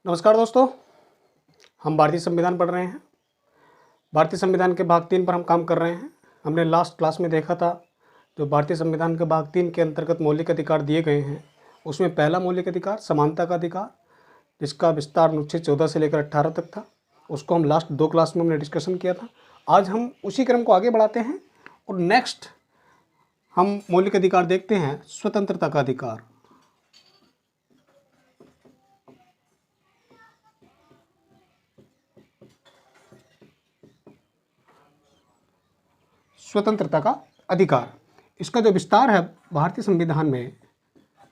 नमस्कार दोस्तों, हम भारतीय संविधान पढ़ रहे हैं। भारतीय संविधान के भाग 3 पर हम काम कर रहे हैं। हमने लास्ट क्लास में देखा था जो भारतीय संविधान के भाग 3 के अंतर्गत मौलिक अधिकार दिए गए हैं, उसमें पहला मौलिक अधिकार समानता का अधिकार, जिसका विस्तार अनुच्छेद 14 से लेकर 18 तक था। उसको हम लास्ट 2 क्लास में हमने डिस्कशन किया था। आज हम उसी क्रम को आगे बढ़ाते हैं और नेक्स्ट हम मौलिक अधिकार देखते हैं स्वतंत्रता का अधिकार। स्वतंत्रता का अधिकार, इसका जो विस्तार है भारतीय संविधान में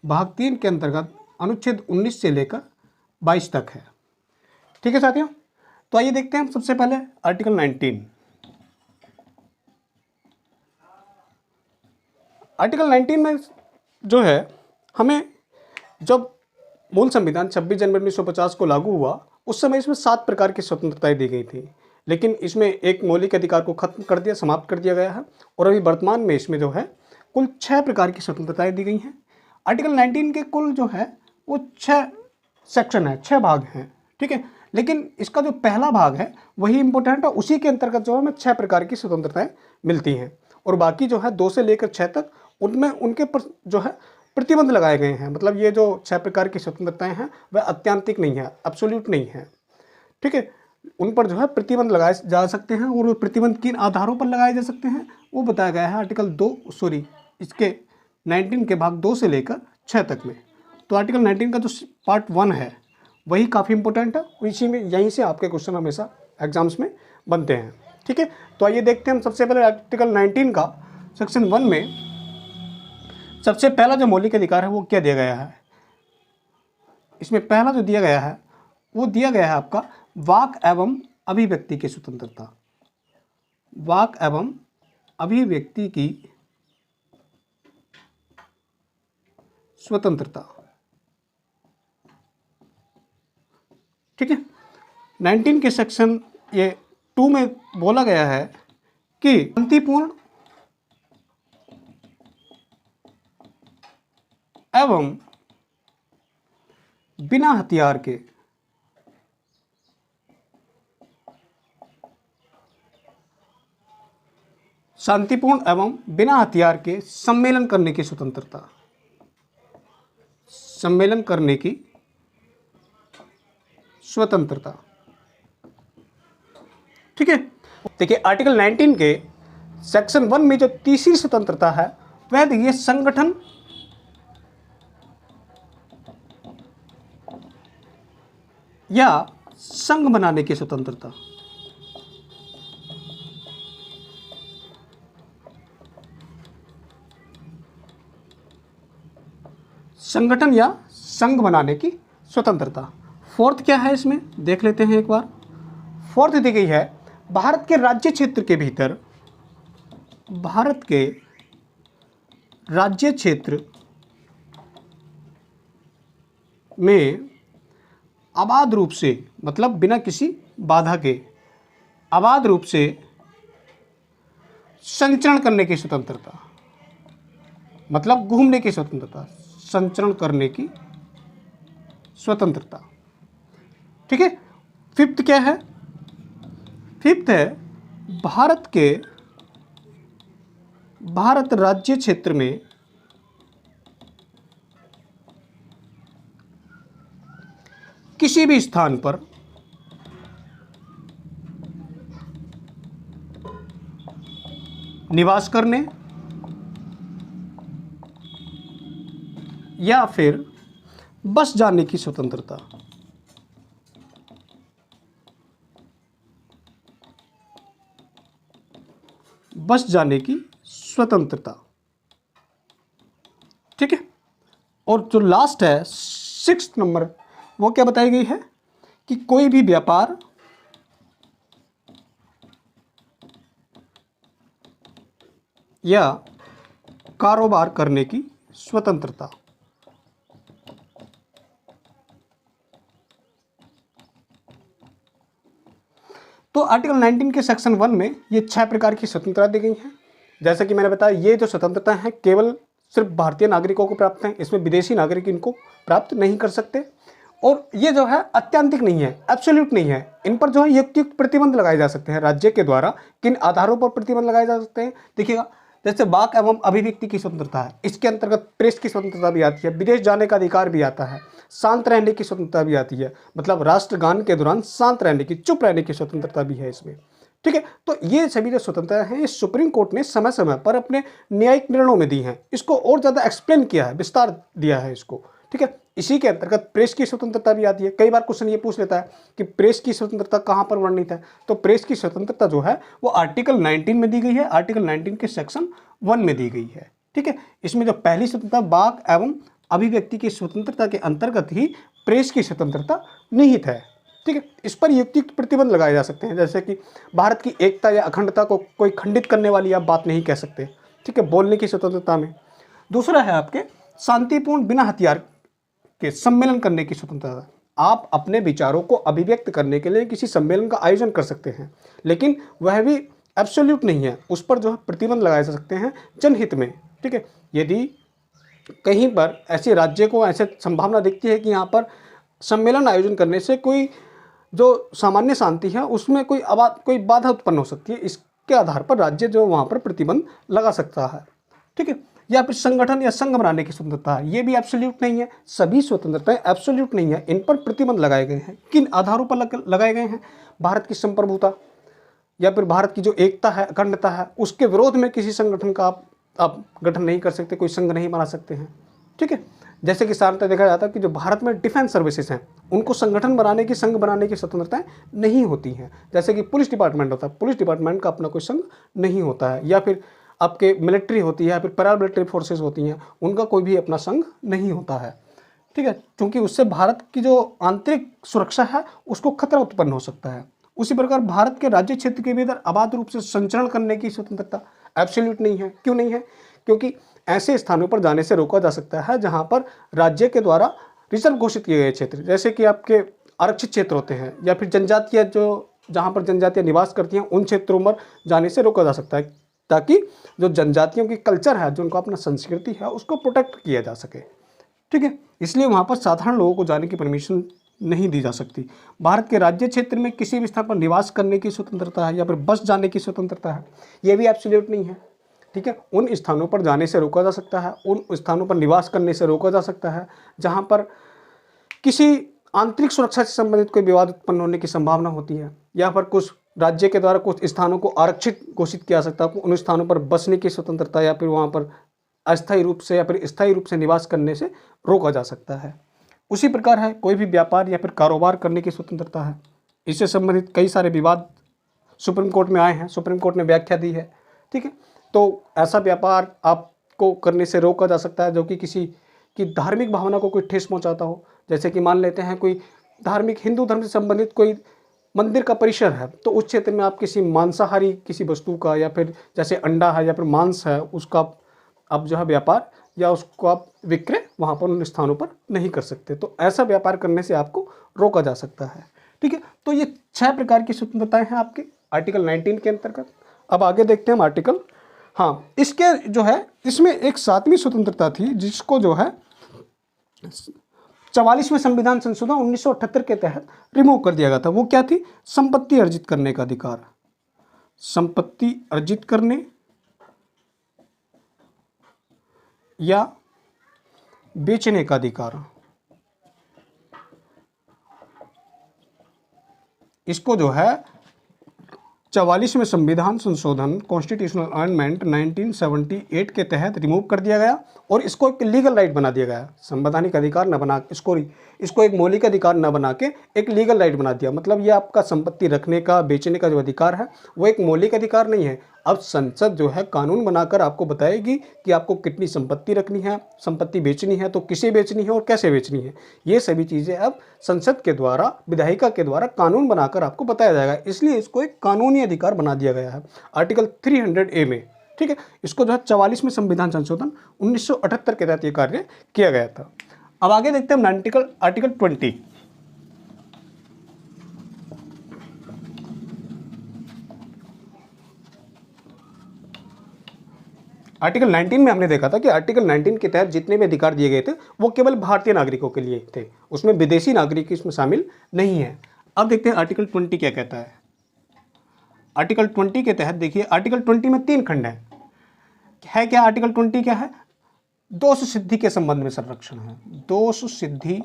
भाग 3 के अंतर्गत अनुच्छेद 19 से लेकर 22 तक है। ठीक है साथियों, तो आइए देखते हैं हम सबसे पहले आर्टिकल 19। आर्टिकल 19 में जो है हमें जब मूल संविधान 26 जनवरी 1950 को लागू हुआ उस समय इसमें 7 प्रकार की स्वतंत्रताएं दी गई थी, लेकिन इसमें एक मौलिक अधिकार को खत्म कर दिया, समाप्त कर दिया गया है और अभी वर्तमान में इसमें जो है कुल 6 प्रकार की स्वतंत्रताएं दी गई हैं। आर्टिकल 19 के कुल जो है वो 6 सेक्शन है, 6 भाग हैं। ठीक है, लेकिन इसका जो पहला भाग है वही इंपॉर्टेंट है, उसी के अंतर्गत जो है हमें 6 प्रकार की स्वतंत्रताएं मिलती हैं और बाकी जो है 2 से लेकर 6 तक उनमें उनके पर जो है प्रतिबंध लगाए गए हैं। मतलब ये जो 6 प्रकार की स्वतंत्रताएं हैं वह अत्यांतिक नहीं है, एब्सोल्यूट नहीं है। ठीक है, उन पर जो है प्रतिबंध लगाए जा सकते हैं और प्रतिबंध किन आधारों पर लगाए जा सकते हैं वो बताया गया है आर्टिकल इसके 19 के भाग 2 से लेकर 6 तक में। तो आर्टिकल 19 का जो पार्ट 1 है वही काफ़ी इंपॉर्टेंट है, इसी में यहीं से आपके क्वेश्चन हमेशा एग्जाम्स में बनते हैं। ठीक है, तो आइए देखते हैं हम सबसे पहले आर्टिकल 19 का सेक्शन 1 में सबसे पहला जो मौलिक अधिकार है वो क्या दिया गया है। इसमें पहला जो दिया गया है वो दिया गया है आपका वाक एवं अभिव्यक्ति की स्वतंत्रता। वाक एवं अभिव्यक्ति की स्वतंत्रता। ठीक है, 19 के सेक्शन ये 2 में बोला गया है कि शांतिपूर्ण एवं बिना हथियार के शांतिपूर्ण एवं बिना हथियार के सम्मेलन करने की स्वतंत्रता। सम्मेलन करने की स्वतंत्रता। ठीक है, देखिए आर्टिकल 19 के सेक्शन 1 में जो तीसरी स्वतंत्रता है वह देखिए संगठन या संघ बनाने की स्वतंत्रता। संगठन या संघ बनाने की स्वतंत्रता। फोर्थ क्या है इसमें देख लेते हैं एक बार। फोर्थ दी गई है भारत के राज्य क्षेत्र के भीतर, भारत के राज्य क्षेत्र में अबाध रूप से, मतलब बिना किसी बाधा के अबाध रूप से संचरण करने की स्वतंत्रता। मतलब घूमने की स्वतंत्रता, संचरण करने की स्वतंत्रता। ठीक है, फिफ्थ क्या है। फिफ्थ है भारत राज्य क्षेत्र में किसी भी स्थान पर निवास करने या फिर बस जाने की स्वतंत्रता। बस जाने की स्वतंत्रता। ठीक है, और जो लास्ट है 6th नंबर वो क्या बताई गई है कि कोई भी व्यापार या कारोबार करने की स्वतंत्रता। तो आर्टिकल 19 के सेक्शन 1 में ये 6 प्रकार की स्वतंत्रता दी गई हैं। जैसा कि मैंने बताया, ये जो स्वतंत्रता है केवल सिर्फ भारतीय नागरिकों को प्राप्त हैं, इसमें विदेशी नागरिक इनको प्राप्त नहीं कर सकते। और ये जो है अत्यंतिक नहीं है, एब्सोल्यूट नहीं है। इन पर जो है युक्त प्रतिबंध लगाए जा सकते हैं राज्य के द्वारा। किन आधारों पर प्रतिबंध लगाए जा सकते हैं? देखिएगा, जैसे वाक एवं अभिव्यक्ति की स्वतंत्रता है, इसके अंतर्गत प्रेस की स्वतंत्रता भी आती है, विदेश जाने का अधिकार भी आता है, शांत रहने की स्वतंत्रता भी आती है, मतलब राष्ट्रगान के दौरान शांत रहने की, चुप रहने की स्वतंत्रता भी है इसमें। ठीक है, तो ये सभी जो स्वतंत्रता है, ये सुप्रीम कोर्ट ने समय समय पर अपने न्यायिक निर्णयों में दी हैं, इसको और ज़्यादा एक्सप्लेन किया है, विस्तार दिया है इसको। ठीक है, इसी के अंतर्गत प्रेस की स्वतंत्रता भी आती है। कई बार क्वेश्चन ये पूछ लेता है कि प्रेस की स्वतंत्रता कहाँ पर वर्णित है, तो प्रेस की स्वतंत्रता जो है वो आर्टिकल 19 में दी गई है, आर्टिकल 19 के सेक्शन 1 में दी गई है। ठीक है, इसमें जो पहली स्वतंत्रता वाक एवं अभिव्यक्ति की स्वतंत्रता के अंतर्गत ही प्रेस की स्वतंत्रता निहित है। ठीक है, इस पर युक्त प्रतिबंध लगाए जा सकते हैं, जैसे कि भारत की एकता या अखंडता को कोई खंडित करने वाली आप बात नहीं कह सकते। ठीक है, बोलने की स्वतंत्रता में। दूसरा है आपके शांतिपूर्ण बिना हथियार के सम्मेलन करने की स्वतंत्रता। आप अपने विचारों को अभिव्यक्त करने के लिए किसी सम्मेलन का आयोजन कर सकते हैं, लेकिन वह भी एब्सोल्यूट नहीं है, उस पर जो है प्रतिबंध लगाए जा सकते हैं जनहित में। ठीक है, यदि कहीं पर ऐसे राज्य को ऐसे संभावना दिखती है कि यहाँ पर सम्मेलन आयोजन करने से कोई जो सामान्य शांति है उसमें कोई बाधा उत्पन्न हो सकती है, इसके आधार पर राज्य जो वहाँ पर प्रतिबंध लगा सकता है। ठीक है, या फिर संगठन या संघ बनाने की स्वतंत्रता है, ये भी एब्सोल्यूट नहीं है। सभी स्वतंत्रताएं एब्सोल्यूट नहीं है, इन पर प्रतिबंध लगाए गए हैं। किन आधारों पर लगाए गए हैं? भारत की संप्रभुता या फिर भारत की जो एकता है, अखंडता है, उसके विरोध में किसी संगठन का आप गठन नहीं कर सकते, कोई संघ नहीं बना सकते हैं। ठीक है, जैसे कि साधारणतः देखा जाता है कि जो भारत में डिफेंस सर्विसेज हैं उनको संगठन बनाने की, संघ बनाने की स्वतंत्रताएं नहीं होती हैं। जैसे कि पुलिस डिपार्टमेंट होता है, पुलिस डिपार्टमेंट का अपना कोई संघ नहीं होता है, या फिर आपके मिलिट्री होती है या फिर पैरा मिलिट्री फोर्सेज होती हैं, उनका कोई भी अपना संघ नहीं होता है। ठीक है, क्योंकि उससे भारत की जो आंतरिक सुरक्षा है उसको खतरा उत्पन्न हो सकता है। उसी प्रकार भारत के राज्य क्षेत्र के भीतर अबाध रूप से संचरण करने की स्वतंत्रता एब्सोल्यूट नहीं है। क्यों नहीं है? क्योंकि ऐसे स्थानों पर जाने से रोका जा सकता है जहां पर राज्य के द्वारा रिजर्व घोषित किए गए क्षेत्र, जैसे कि आपके आरक्षित क्षेत्र होते हैं, या फिर जनजातीय जो जहां पर जनजातियां निवास करती हैं उन क्षेत्रों पर जाने से रोका जा सकता है, ताकि जो जनजातियों की कल्चर है, जो उनका अपना संस्कृति है, उसको प्रोटेक्ट किया जा सके। ठीक है, इसलिए वहाँ पर साधारण लोगों को जाने की परमिशन नहीं दी जा सकती। भारत के राज्य क्षेत्र में किसी भी स्थान पर निवास करने की स्वतंत्रता है या फिर बस जाने की स्वतंत्रता है, ये भी एब्सोल्यूट नहीं है। ठीक है, उन स्थानों पर जाने से रोका जा सकता है, उन स्थानों पर निवास करने से रोका जा सकता है जहाँ पर किसी आंतरिक सुरक्षा से संबंधित कोई विवाद उत्पन्न होने की संभावना होती है, या फिर कुछ राज्य के द्वारा कुछ स्थानों को आरक्षित घोषित किया सकता है, उन स्थानों पर बसने की स्वतंत्रता या फिर वहाँ पर अस्थायी रूप से या फिर स्थायी रूप से निवास करने से रोका जा सकता है। उसी प्रकार है कोई भी व्यापार या फिर कारोबार करने की स्वतंत्रता है। इससे संबंधित कई सारे विवाद सुप्रीम कोर्ट में आए हैं, सुप्रीम कोर्ट ने व्याख्या दी है। ठीक है, तो ऐसा व्यापार आपको करने से रोका जा सकता है जो कि किसी की धार्मिक भावना को कोई ठेस पहुंचाता हो। जैसे कि मान लेते हैं कोई धार्मिक हिंदू धर्म से संबंधित कोई मंदिर का परिसर है, तो उस क्षेत्र में आप किसी मांसाहारी किसी वस्तु का या फिर जैसे अंडा है या फिर मांस है उसका आप जो है व्यापार या उसको आप विक्रय वहाँ पर उन स्थानों पर नहीं कर सकते। तो ऐसा व्यापार करने से आपको रोका जा सकता है। ठीक है, तो ये 6 प्रकार की स्वतंत्रताएं हैं आपके आर्टिकल 19 के अंतर्गत। अब आगे देखते हैं हम आर्टिकल, हाँ, इसके जो है इसमें एक 7वीं स्वतंत्रता थी जिसको जो है 44वें संविधान संशोधन 1978 के तहत रिमूव कर दिया गया था। वो क्या थी? संपत्ति अर्जित करने का अधिकार, संपत्ति अर्जित करने या बेचने का अधिकार। इसको जो है 44वें संविधान संशोधन कॉन्स्टिट्यूशनल अमेंडमेंट 1978 के तहत रिमूव कर दिया गया और इसको एक लीगल राइट बना दिया गया। संवैधानिक अधिकार न बना इसको एक मौलिक अधिकार न बना के एक लीगल राइट बना दिया। मतलब ये आपका संपत्ति रखने का, बेचने का जो अधिकार है वो एक मौलिक अधिकार नहीं है। अब संसद जो है कानून बनाकर आपको बताएगी कि आपको कितनी संपत्ति रखनी है, संपत्ति बेचनी है तो किसे बेचनी है और कैसे बेचनी है। ये सभी चीज़ें अब संसद के द्वारा, विधायिका के द्वारा कानून बनाकर आपको बताया जाएगा। इसलिए इसको एक कानूनी अधिकार बना दिया गया है आर्टिकल 300A में। ठीक है, इसको जो है 44वें संविधान संशोधन 1978 के तहत ये कार्य किया गया था। अब आगे देखते हैं हम आर्टिकल 20। आर्टिकल 19 में हमने देखा था कि आर्टिकल 19 के तहत जितने भी अधिकार दिए गए थे वो केवल भारतीय नागरिकों के लिए थे, उसमें विदेशी नागरिक इसमें शामिल नहीं है। अब देखते हैं आर्टिकल 20 क्या कहता है। आर्टिकल 20 के तहत देखिए, आर्टिकल 20 में 3 खंड है क्या? आर्टिकल 20 क्या है? दोष सिद्धि के संबंध में संरक्षण है। दोष सिद्धि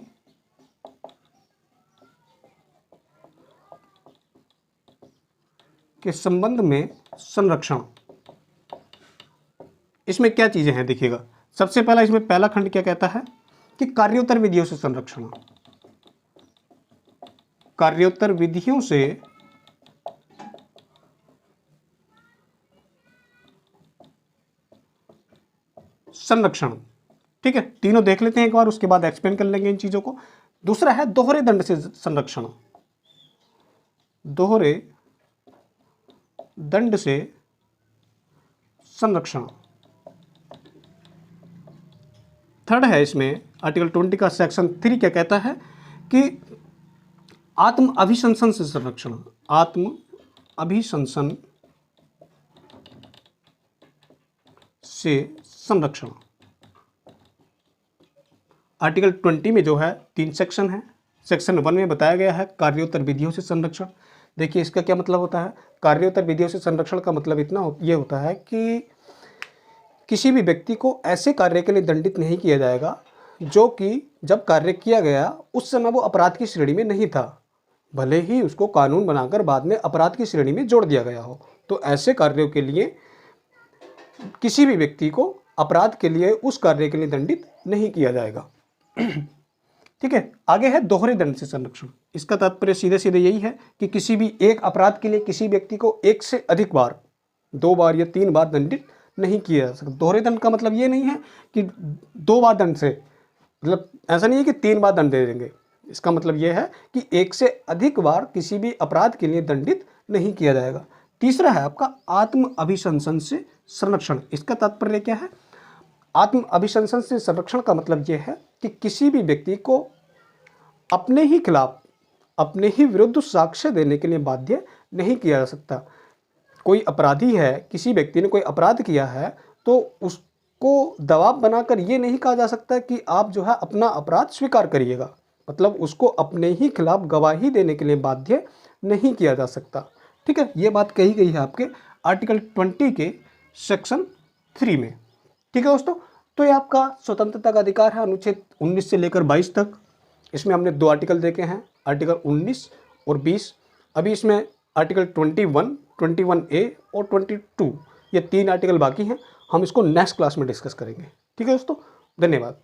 के संबंध में संरक्षण। इसमें क्या चीजें हैं देखिएगा। सबसे पहला इसमें पहला खंड क्या कहता है कि कार्योत्तर विधियों से संरक्षण। कार्योत्तर विधियों से संरक्षण। ठीक है, तीनों देख लेते हैं एक बार, उसके बाद एक्सप्लेन कर लेंगे इन चीजों को। दूसरा है दोहरे दंड से संरक्षण। दोहरे दंड से संरक्षण। थर्ड है इसमें आर्टिकल 20 का सेक्शन 3 क्या कहता है कि आत्म अभिशंसन से संरक्षण। आत्म अभिशंसन से संरक्षण। आर्टिकल 20 में जो है 3 सेक्शन है। सेक्शन 1 में बताया गया है कार्योत्तर विधियों से संरक्षण। देखिए इसका क्या मतलब होता है। कार्योत्तर विधियों से संरक्षण का मतलब ये होता है कि किसी भी व्यक्ति को ऐसे कार्य के लिए दंडित नहीं किया जाएगा जो कि जब कार्य किया गया उस समय वो अपराध की श्रेणी में नहीं था, भले ही उसको कानून बनाकर बाद में अपराध की श्रेणी में जोड़ दिया गया हो। तो ऐसे कार्यों के लिए किसी भी व्यक्ति को अपराध के लिए उस कार्य के लिए दंडित नहीं किया जाएगा। ठीक है, आगे है दोहरे दंड से संरक्षण। इसका तात्पर्य सीधे सीधे यही है कि किसी भी एक अपराध के लिए किसी व्यक्ति को एक से अधिक बार, 2 बार या 3 बार दंडित नहीं किया जा सकता। दोहरे दंड का मतलब ये नहीं है कि 2 बार दंड से, मतलब ऐसा नहीं है कि 3 बार दंड दे देंगे। इसका मतलब ये है कि एक से अधिक बार किसी भी अपराध के लिए दंडित नहीं किया जाएगा। तीसरा है आपका आत्म अभिशंसन से संरक्षण। इसका तात्पर्य क्या है? आत्म अभिशंसन से संरक्षण का मतलब यह है कि किसी भी व्यक्ति को अपने ही खिलाफ, अपने ही विरुद्ध साक्ष्य देने के लिए बाध्य नहीं किया जा सकता। कोई अपराधी है, किसी व्यक्ति ने कोई अपराध किया है, तो उसको दबाव बनाकर ये नहीं कहा जा सकता कि आप जो है अपना अपराध स्वीकार करिएगा। मतलब उसको अपने ही खिलाफ गवाही देने के लिए बाध्य नहीं किया जा सकता। ठीक है, ये बात कही गई है आपके आर्टिकल 20 के सेक्शन 3 में। ठीक है दोस्तों, तो ये आपका स्वतंत्रता का अधिकार है, अनुच्छेद 19 से लेकर 22 तक। इसमें हमने 2 आर्टिकल देखे हैं, आर्टिकल 19 और 20। अभी इसमें आर्टिकल 21, 21A और 22, ये 3 आर्टिकल बाकी हैं। हम इसको नेक्स्ट क्लास में डिस्कस करेंगे। ठीक है दोस्तों, धन्यवाद।